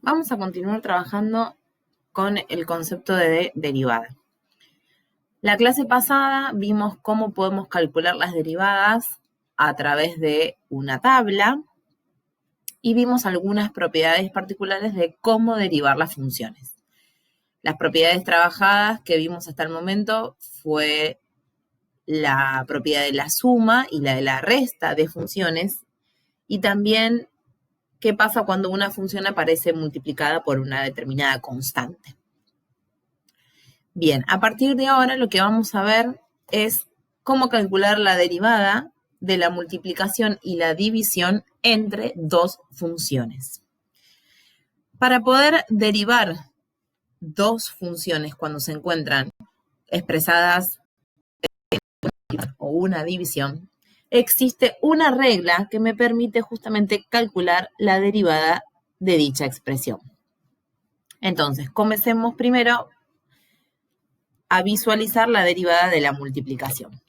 Vamos a continuar trabajando con el concepto de derivada. La clase pasada vimos cómo podemos calcular las derivadas a través de una tabla y vimos algunas propiedades particulares de cómo derivar las funciones. Las propiedades trabajadas que vimos hasta el momento fue la propiedad de la suma y la de la resta de funciones, y también qué pasa cuando una función aparece multiplicada por una determinada constante. Bien, a partir de ahora lo que vamos a ver es cómo calcular la derivada de la multiplicación y la división entre dos funciones. Para poder derivar dos funciones cuando se encuentran expresadas o una división, existe una regla que me permite justamente calcular la derivada de dicha expresión. Entonces, comencemos primero a visualizar la derivada de la multiplicación.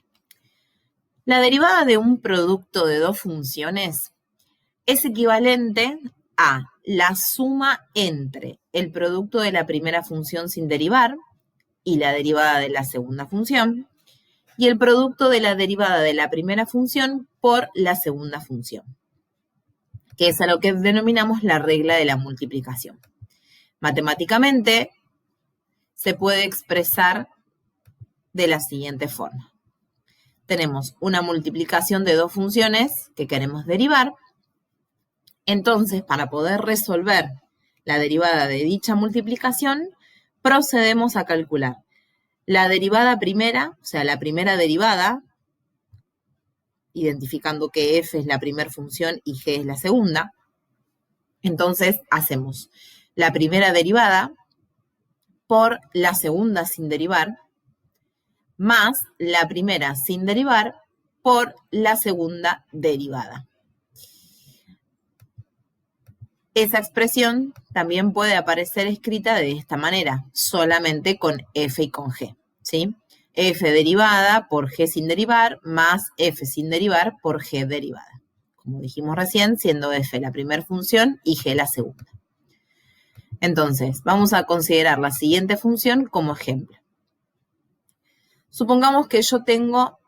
La derivada de un producto de dos funciones es equivalente a la suma entre el producto de la primera función sin derivar y la derivada de la segunda función, y el producto de la derivada de la primera función por la segunda función, que es a lo que denominamos la regla de la multiplicación. Matemáticamente se puede expresar de la siguiente forma. Tenemos una multiplicación de dos funciones que queremos derivar. Entonces, para poder resolver la derivada de dicha multiplicación, procedemos a calcular la derivada primera, o sea, la primera derivada, identificando que f es la primera función y g es la segunda. Entonces, hacemos la primera derivada por la segunda sin derivar, más la primera sin derivar por la segunda derivada. Esa expresión también puede aparecer escrita de esta manera, solamente con f y con g, ¿sí? F derivada por g sin derivar más f sin derivar por g derivada. Como dijimos recién, siendo f la primera función y g la segunda. Entonces, vamos a considerar la siguiente función como ejemplo. Supongamos que yo tengo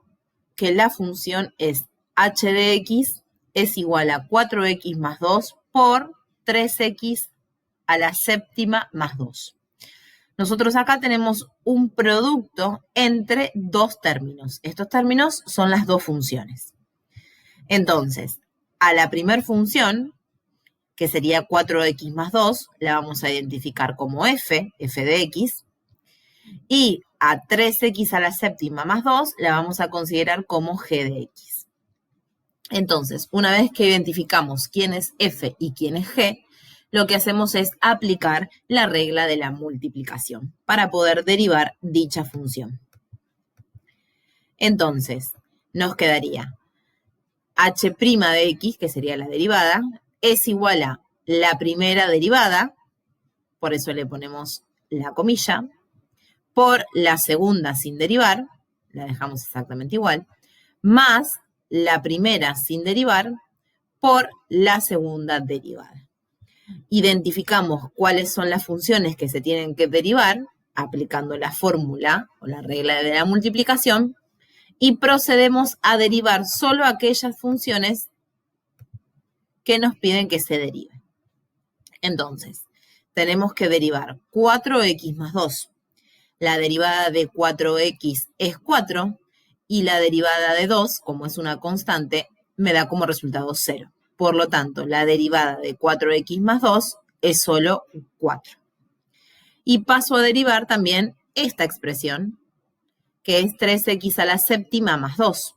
que la función es h de x es igual a 4x más 2 por 3x a la séptima más 2. Nosotros acá tenemos un producto entre dos términos. Estos términos son las dos funciones. Entonces, a la primera función, que sería 4x más 2, la vamos a identificar como f de x, y a 3x a la séptima más 2 la vamos a considerar como g de x. Entonces, una vez que identificamos quién es f y quién es g, lo que hacemos es aplicar la regla de la multiplicación para poder derivar dicha función. Entonces, nos quedaría h' de x, que sería la derivada, es igual a la primera derivada, por eso le ponemos la comilla, por la segunda sin derivar, la dejamos exactamente igual, más la primera sin derivar por la segunda derivada. Identificamos cuáles son las funciones que se tienen que derivar aplicando la fórmula o la regla de la multiplicación y procedemos a derivar solo aquellas funciones que nos piden que se deriven. Entonces, tenemos que derivar 4x más 2. La derivada de 4x es 4 y la derivada de 2, como es una constante, me da como resultado 0. Por lo tanto, la derivada de 4x más 2 es solo 4. Y paso a derivar también esta expresión, que es 3x a la séptima más 2.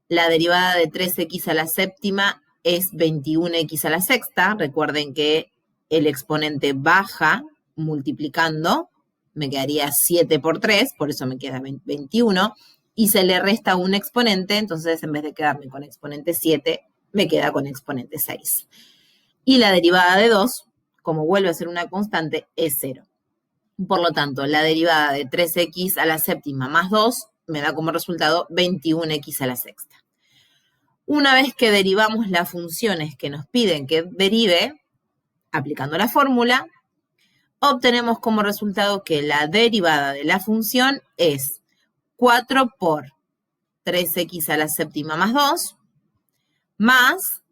La derivada de 3x a la séptima es 21x a la sexta. Recuerden que el exponente baja multiplicando, me quedaría 7 por 3, por eso me queda 21, y se le resta un exponente, entonces en vez de quedarme con exponente 7, me queda con exponente 6. Y la derivada de 2, como vuelve a ser una constante, es 0. Por lo tanto, la derivada de 3x a la séptima más 2 me da como resultado 21x a la sexta. Una vez que derivamos las funciones que nos piden que derive, aplicando la fórmula, obtenemos como resultado que la derivada de la función es 4 por 3x a la séptima más 2, más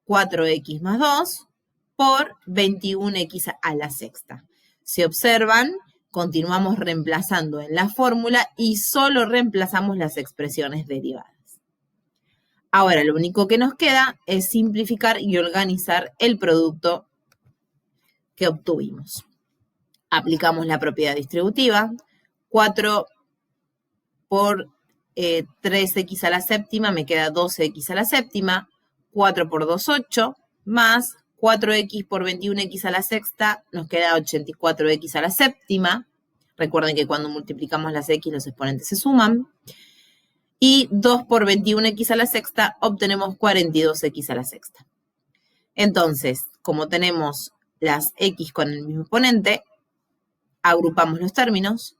4x más 2 por 21x a la sexta. Si observan, continuamos reemplazando en la fórmula y solo reemplazamos las expresiones derivadas. Ahora, lo único que nos queda es simplificar y organizar el producto que obtuvimos. Aplicamos la propiedad distributiva. 4 por 3x a la séptima me queda 12x a la séptima. 4 por 2, 8, más 4x por 21x a la sexta nos queda 84x a la séptima. Recuerden que cuando multiplicamos las x los exponentes se suman. Y 2 por 21x a la sexta obtenemos 42x a la sexta. Entonces, como tenemos las x con el mismo exponente, agrupamos los términos,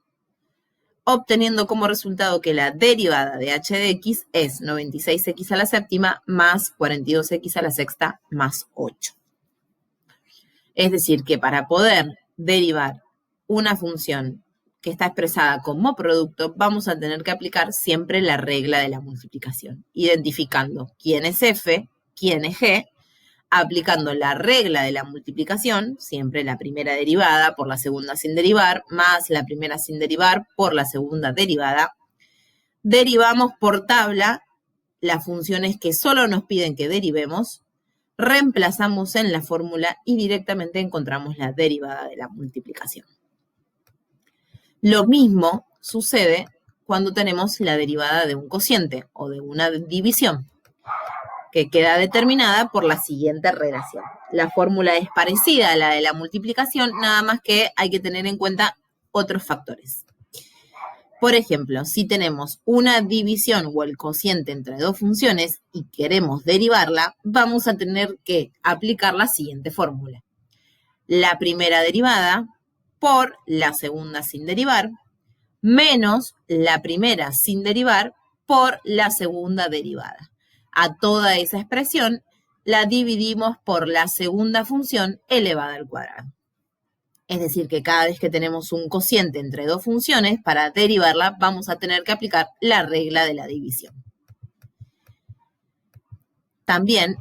obteniendo como resultado que la derivada de h de x es 96x a la séptima más 42x a la sexta más 8. Es decir, que para poder derivar una función que está expresada como producto, vamos a tener que aplicar siempre la regla de la multiplicación, identificando quién es f, quién es g, aplicando la regla de la multiplicación, siempre la primera derivada por la segunda sin derivar, más la primera sin derivar por la segunda derivada. Derivamos por tabla las funciones que solo nos piden que derivemos, reemplazamos en la fórmula y directamente encontramos la derivada de la multiplicación. Lo mismo sucede cuando tenemos la derivada de un cociente o de una división, que queda determinada por la siguiente relación. La fórmula es parecida a la de la multiplicación, nada más que hay que tener en cuenta otros factores. Por ejemplo, si tenemos una división o el cociente entre dos funciones y queremos derivarla, vamos a tener que aplicar la siguiente fórmula. La primera derivada por la segunda sin derivar, menos la primera sin derivar por la segunda derivada. A toda esa expresión la dividimos por la segunda función elevada al cuadrado. Es decir, que cada vez que tenemos un cociente entre dos funciones, para derivarla vamos a tener que aplicar la regla de la división. También,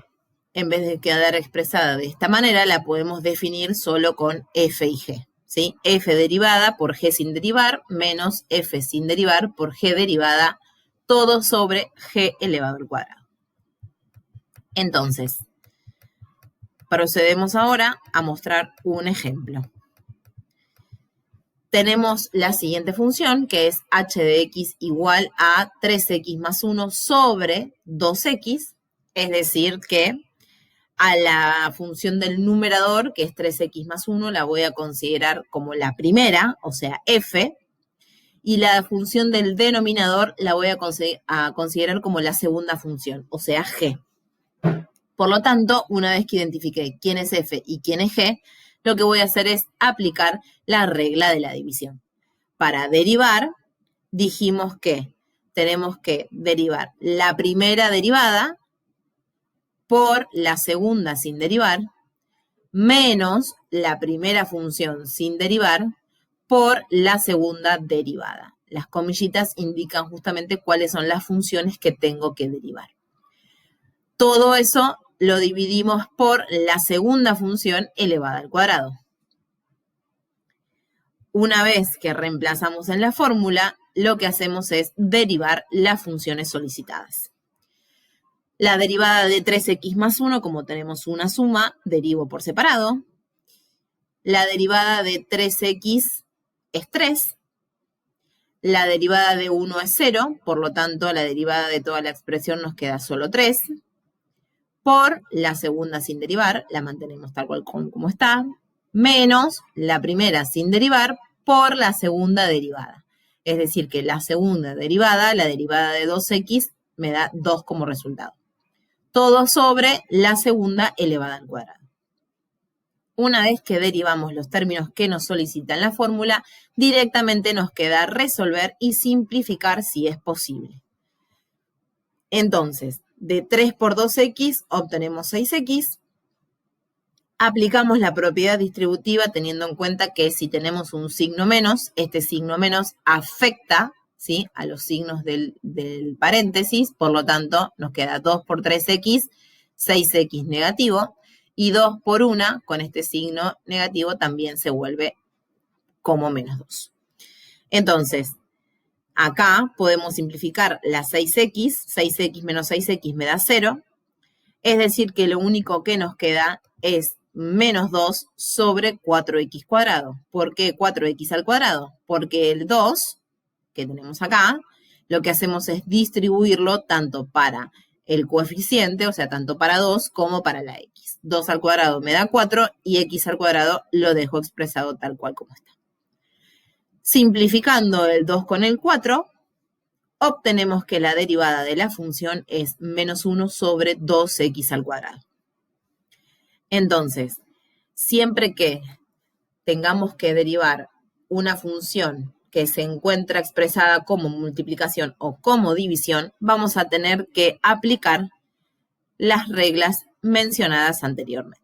en vez de quedar expresada de esta manera, la podemos definir solo con f y g. ¿Sí? F derivada por g sin derivar menos f sin derivar por g derivada, todo sobre g elevado al cuadrado. Entonces, procedemos ahora a mostrar un ejemplo. Tenemos la siguiente función, que es h de x igual a 3x más 1 sobre 2x, es decir que a la función del numerador, que es 3x más 1, la voy a considerar como la primera, o sea, f, y la función del denominador la voy a considerar como la segunda función, o sea, g. Por lo tanto, una vez que identifiqué quién es f y quién es g, lo que voy a hacer es aplicar la regla de la división. Para derivar, dijimos que tenemos que derivar la primera derivada por la segunda sin derivar, menos la primera función sin derivar por la segunda derivada. Las comillitas indican justamente cuáles son las funciones que tengo que derivar. Todo eso lo dividimos por la segunda función elevada al cuadrado. Una vez que reemplazamos en la fórmula, lo que hacemos es derivar las funciones solicitadas. La derivada de 3x más 1, como tenemos una suma, derivo por separado. La derivada de 3x es 3. La derivada de 1 es 0, por lo tanto, la derivada de toda la expresión nos queda solo 3. Por la segunda sin derivar, la mantenemos tal cual como está, menos la primera sin derivar por la segunda derivada. Es decir, que la segunda derivada, la derivada de 2x, me da 2 como resultado. Todo sobre la segunda elevada al cuadrado. Una vez que derivamos los términos que nos solicitan la fórmula, directamente nos queda resolver y simplificar si es posible. Entonces, de 3 por 2x obtenemos 6x, aplicamos la propiedad distributiva teniendo en cuenta que si tenemos un signo menos, este signo menos afecta, ¿sí?, a los signos del paréntesis, por lo tanto nos queda 2 por 3x, 6x negativo, y 2 por 1 con este signo negativo también se vuelve como menos 2. Entonces, acá podemos simplificar la 6x, 6x menos 6x me da 0, es decir que lo único que nos queda es menos 2 sobre 4x cuadrado. ¿Por qué 4x al cuadrado? Porque el 2 que tenemos acá, lo que hacemos es distribuirlo tanto para el coeficiente, o sea, tanto para 2 como para la x. 2 al cuadrado me da 4 y x al cuadrado lo dejo expresado tal cual como está. Simplificando el 2 con el 4, obtenemos que la derivada de la función es menos 1 sobre 2x al cuadrado. Entonces, siempre que tengamos que derivar una función que se encuentra expresada como multiplicación o como división, vamos a tener que aplicar las reglas mencionadas anteriormente.